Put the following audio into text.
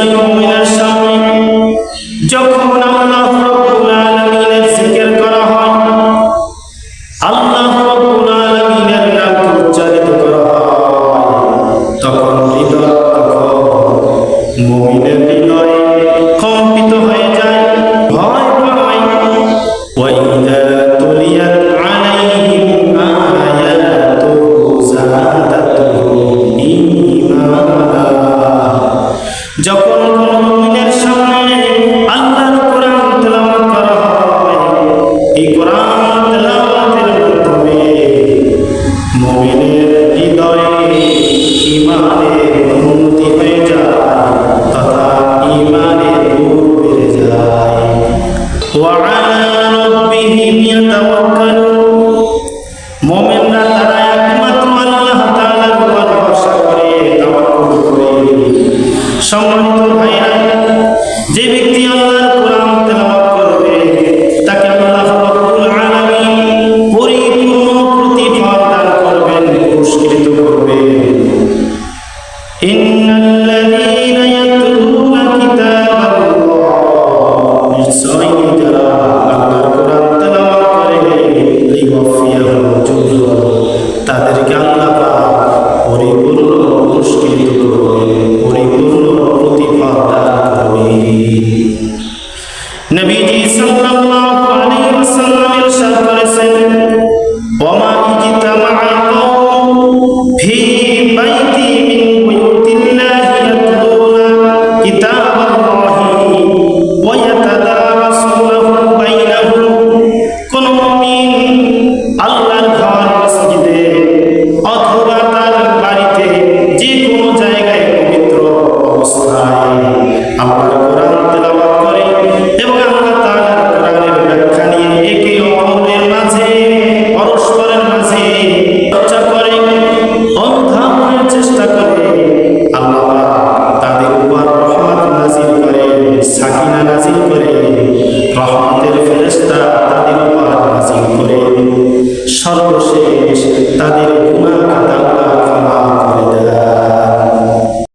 নিশ্চয় মুমিনের সামনে যখন আল্লাহ রাব্বুল আলামিনের জিকির করা হয়, আল্লাহ রাব্বুল আলামিনের নাম উচ্চারিত করা হয়, তখন মুমিনের হৃদয় কম্পিত হয়ে যায়, ভয় পায়। ওয়াইদা তুলিয়াত আলাইহিম আয়াতুহু যাদাতুহুম ঈমানা। যখন কোন মুমিনের সামনে আল্লাহর কোরআন তেলাওয়াত করা হয়, এই কোরআন তেলাওয়াতের মাধ্যমে মুমিনের হৃদয়ে ঈমানের উন্নতি হয়ে যায় তথা ঈমানের নূর বেড়ে যায়। ওয়া আলা রাব্বিহিম ইয়াতাওয়াক্কালুন। মুমিনরা তারা একমাত্র আল্লাহ তাআলার উপর ভরসা করে, তাওয়াক্কুল করে। সম্মানিত ভাইরা, যে ব্যক্তি আল্লাহর কোরআন তেলাওয়াত করবে তাকে আল্লাহ রাব্বুল আলামিন পরিপূর্ণ প্রতিফল দান করবেন, পুরস্কৃত করবেন। ইন্নাল্লাযীনা ইয়াতলুনা কিতাবাল্লাহ, নিশ্চয় যারা আল্লাহর কোরআন তেলাওয়াত করে, লিওয়াফিয়াহুম উজুরহুম, তাদেরকে আল্লাহ পাক পরিপূর্ণ পুরস্কৃত করবেন, পরিপূর্ণ প্রতিফল দান করবেন। নবীজি সাল্লাল্লাহু আলাইহি ওয়াসাল্লাম ইরশাদ করেছেন, ওয়ামা ইজতামাআ কওম ফি বাইতি মিন বুয়ুতিল্লাহি ইয়াতলুনা কিতাবাল্লাহি ওয়া ইয়াতাদারাসুনাহু বাইনাহুম। কোন মুমিন আল্লাহর ঘর মসজিদে অথবা তার বাড়িতে যে কোনো জায়গায় পবিত্র অবস্থায় আল্লাহর কোরআন তেলাওয়াত করে এবং আল্লাহ তাআলার কোরআনের ব্যাখ্যা নিয়ে একে অপরের মাঝে, পরস্পরের মাঝে চর্চা করে, অনুধাবনের চেষ্টা করে, আল্লাহ তাদের উপর রহমত নাযিল করে, সাকিনা নাযিল করে, রহমতের ফেরেশতা